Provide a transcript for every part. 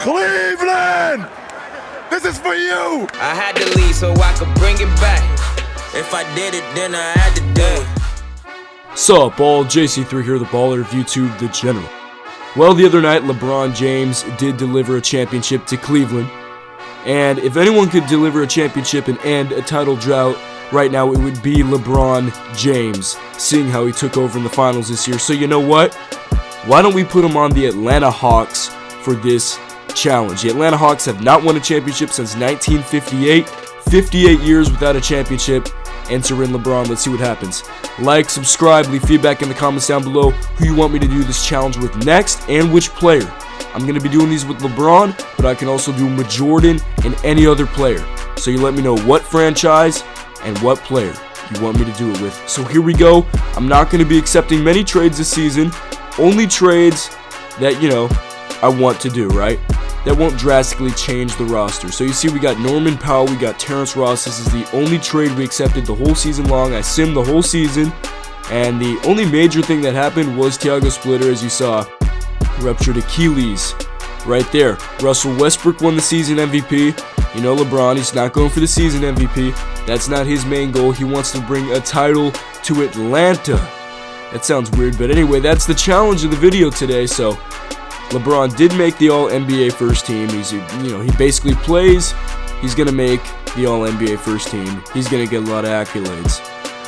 Cleveland! This is for you! I had to leave so I could bring it back. If I did it, then I had to do it. Sup, all JC3 here, the baller of YouTube, the general. Well, the other night, LeBron James did deliver a championship to Cleveland. And if anyone could deliver a championship and end a title drought right now, it would be LeBron James, seeing how he took over in the finals this year. So you know what? Why don't we put him on the Atlanta Hawks for this challenge? The Atlanta Hawks have not won a championship since 1958. 58 years without a championship. Enter in LeBron. Let's see what happens. Like, subscribe, leave feedback in the comments down below who you want me to do this challenge with next and which player. I'm going to be doing these with LeBron, but I can also do with Jordan and any other player. So you let me know what franchise and what player you want me to do it with. So here we go. I'm not going to be accepting many trades this season. Only trades that, I want to do, right? That won't drastically change the roster. So you see we got Norman Powell, we got Terrence Ross. This is the only trade we accepted the whole season long. I simmed the whole season. And the only major thing that happened was Thiago Splitter, as you saw. Ruptured Achilles right there. Russell Westbrook won the season MVP. You know LeBron, he's not going for the season MVP. That's not his main goal. He wants to bring a title to Atlanta. That sounds weird, but anyway, that's the challenge of the video today. So LeBron did make the All-NBA first team. He basically plays. He's going to make the All-NBA first team. He's going to get a lot of accolades.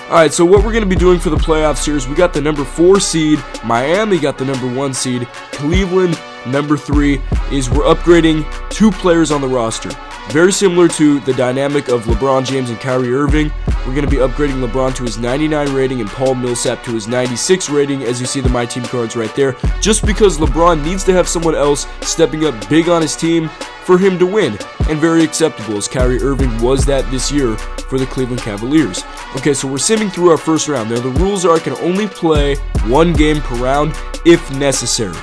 Alright, so what we're going to be doing for the playoff series, we got the number 4 seed. Miami got the number 1 seed. Cleveland, number 3, is we're upgrading 2 players on the roster. Very similar to the dynamic of LeBron James and Kyrie Irving. We're going to be upgrading LeBron to his 99 rating and Paul Millsap to his 96 rating, as you see the My Team cards right there, just because LeBron needs to have someone else stepping up big on his team for him to win, and very acceptable, as Kyrie Irving was that this year for the Cleveland Cavaliers. Okay, so we're simming through our first round. Now, the rules are I can only play 1 game per round if necessary.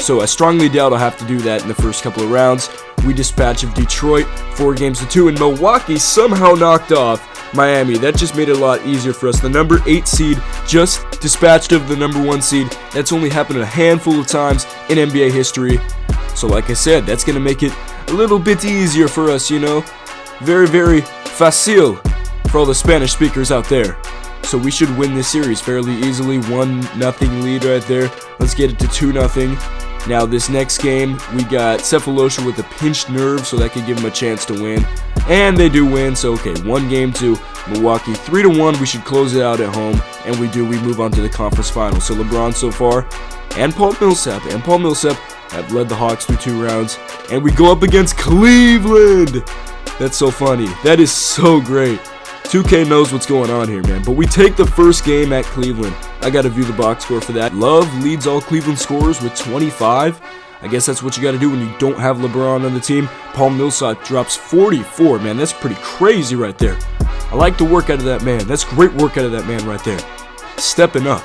So I strongly doubt I'll have to do that in the first couple of rounds. We dispatch of Detroit 4-2, and Milwaukee somehow knocked off Miami. That just made it a lot easier for us. The number 8 seed just dispatched of the number 1 seed. That's only happened a handful of times in NBA history. So like I said, that's going to make it a little bit easier for us, Very, very facile for all the Spanish speakers out there. So we should win this series fairly easily. 1-0 lead right there. Let's get it to 2-0. Now this next game, we got Cephalosha with a pinched nerve, so that could give him a chance to win. And they do win, so okay, 1 game to Milwaukee. 3-1, we should close it out at home, and we do. We move on to the conference finals. So LeBron so far, and Paul Millsap have led the Hawks through 2 rounds. And we go up against Cleveland! That's so funny. That is so great. 2K knows what's going on here, man. But we take the first game at Cleveland. I got to view the box score for that. Love leads all Cleveland scorers with 25. I guess that's what you got to do when you don't have LeBron on the team. Paul Millsap drops 44, man. That's pretty crazy right there. I like the work out of that man. That's great work out of that man right there. Stepping up.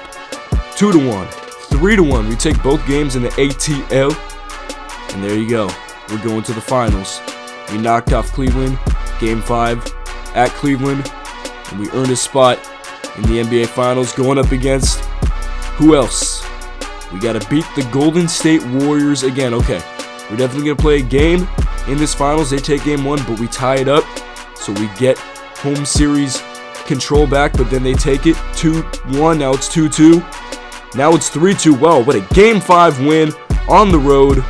2-1. 3-1. We take both games in the ATL. And there you go. We're going to the finals. We knocked off Cleveland. Game 5 at Cleveland. And we earned a spot in the NBA Finals, going up against who else? We got to beat the Golden State Warriors again. Okay, we're definitely going to play a game in this Finals. They take game 1, but we tie it up. So we get home series control back, but then they take it 2-1. Now it's 2-2. Now it's 3-2. Wow, what a game 5 win on the road.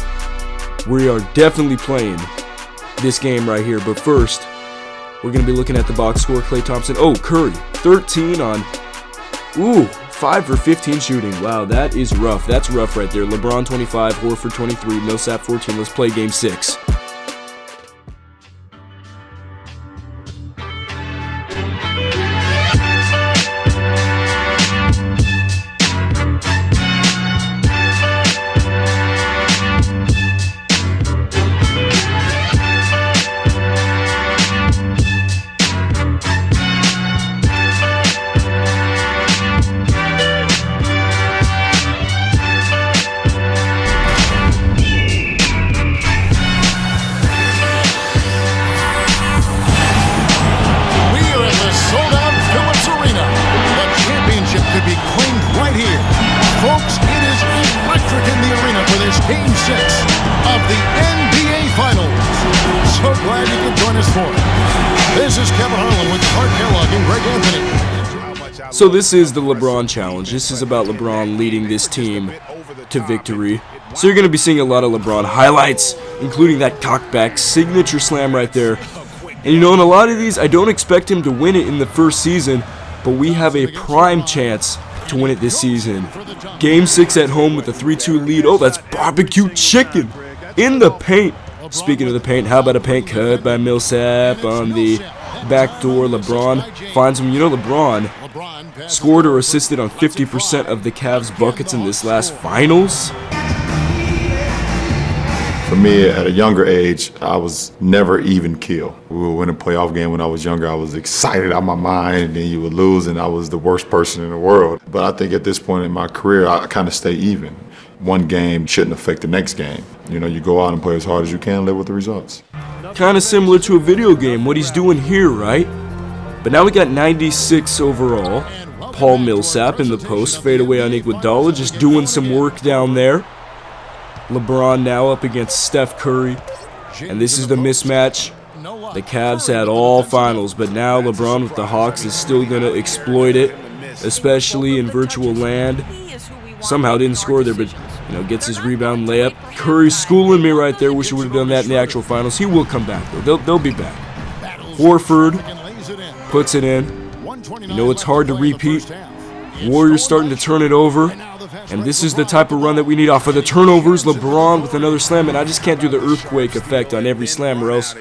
We are definitely playing this game right here. But first, we're going to be looking at the box score. Klay Thompson. Oh, Curry. 13 on, 5 for 15 shooting. Wow, that is rough. That's rough right there. LeBron 25, Horford 23, Millsap 14. Let's play game 6. Folks, it is electric in the arena for this Game 6 of the NBA NBA Finals. So glad you could join us for it. This is Kevin Harlan with Clark Kellogg and Greg Anthony. So this is the LeBron challenge. This is about LeBron leading this team to victory. So you're going to be seeing a lot of LeBron highlights, including that cockback signature slam right there. And you know, in a lot of these, I don't expect him to win it in the first season, but we have a prime chance to win it this season. Game 6 at home with a 3-2 lead. Oh, that's barbecue chicken in the paint. Speaking of the paint, how about a paint cut by Millsap on the backdoor? LeBron finds him. You know, LeBron scored or assisted on 50% of the Cavs' buckets in this last finals. For me, at a younger age, I was never even kill. We would win a playoff game when I was younger. I was excited out of my mind, and then you would lose, and I was the worst person in the world. But I think at this point in my career, I kind of stay even. One game shouldn't affect the next game. You know, you go out and play as hard as you can, live with the results. Kind of similar to a video game, what he's doing here, right? But now we got 96 overall. Paul Millsap in the post, fadeaway on Iguodala, just doing some work down there. LeBron now up against Steph Curry, and this is the mismatch the Cavs had all finals, but now LeBron with the Hawks is still going to exploit it, especially in virtual land. Somehow didn't score there, but you know, gets his rebound layup. Curry schooling me right there. Wish he would have done that in the actual finals. He will come back though. They'll be back. Horford puts it in. You know, it's hard to repeat. Warriors starting to turn it over. And this is the type of run that we need off of the turnovers. LeBron with another slam, and I just can't do the earthquake effect on every slam, or else,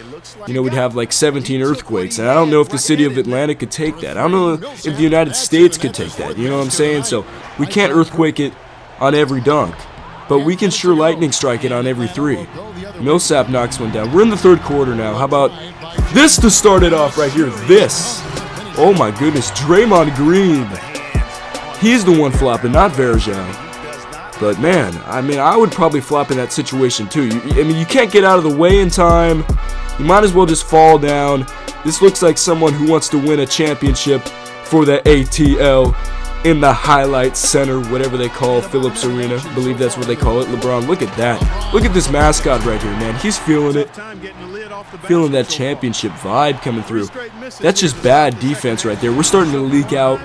you know, we'd have like 17 earthquakes. And I don't know if the city of Atlanta could take that. I don't know if the United States could take that. You know what I'm saying? So we can't earthquake it on every dunk, but we can sure lightning strike it on every three. Millsap knocks one down. We're in the third quarter now. How about this to start it off right here? This. Oh my goodness, Draymond Green. He's the one flopping, not Verjan. But man, I mean, I would probably flop in that situation too. You can't get out of the way in time. You might as well just fall down. This looks like someone who wants to win a championship for the ATL in the Highlight Center, whatever they call Phillips Arena. I believe that's what they call it. LeBron, look at that. Look at this mascot right here, man. He's feeling it. Feeling that championship vibe coming through. That's just bad defense right there. We're starting to leak out.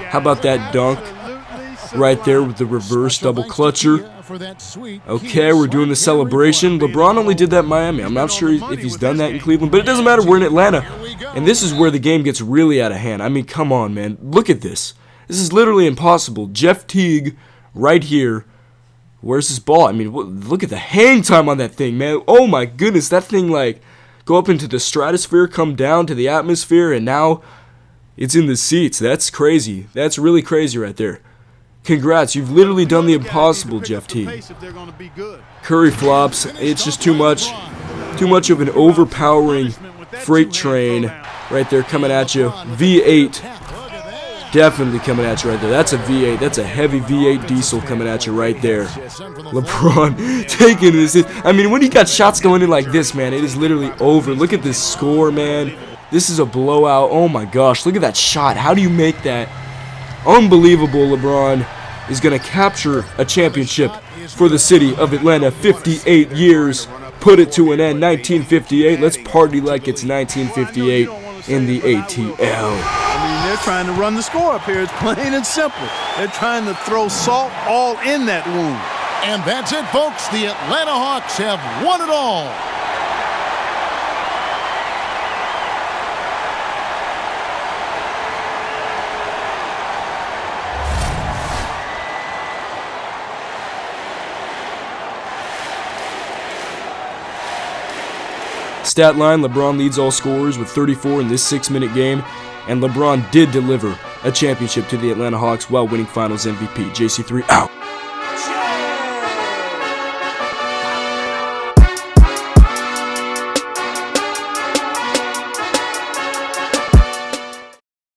How about that dunk right there with the reverse double clutcher? Okay, we're doing the celebration. LeBron only did that in Miami. I'm not sure if he's done that in Cleveland, but it doesn't matter. We're in Atlanta. And this is where the game gets really out of hand. I mean, come on, man. Look at this. This is literally impossible. Jeff Teague right here. Where's this ball? I mean, look at the hang time on that thing, man. Oh my goodness, that thing like go up into the stratosphere, come down to the atmosphere, and now it's in the seats. That's crazy. That's really crazy right there. Congrats, you've literally done the impossible, Jeff Teague. Curry flops. It's just too much of an overpowering freight train right there coming at you. V8. Definitely coming at you right there. That's a V8. That's a heavy V8 diesel coming at you right there. LeBron taking this. I mean, when you got shots going in like this, man, it is literally over. Look at this score, man. This is a blowout. Oh my gosh, look at that shot. How do you make that? Unbelievable. LeBron is going to capture a championship for the city of Atlanta. 58 years. Put it to an end. 1958. Let's party like it's 1958 in the ATL. They're trying to run the score up here. It's plain and simple. They're trying to throw salt all in that wound. And that's it, folks. The Atlanta Hawks have won it all. Stat line, LeBron leads all scorers with 34 in this 6-minute game, and LeBron did deliver a championship to the Atlanta Hawks while winning Finals MVP. JC3 out.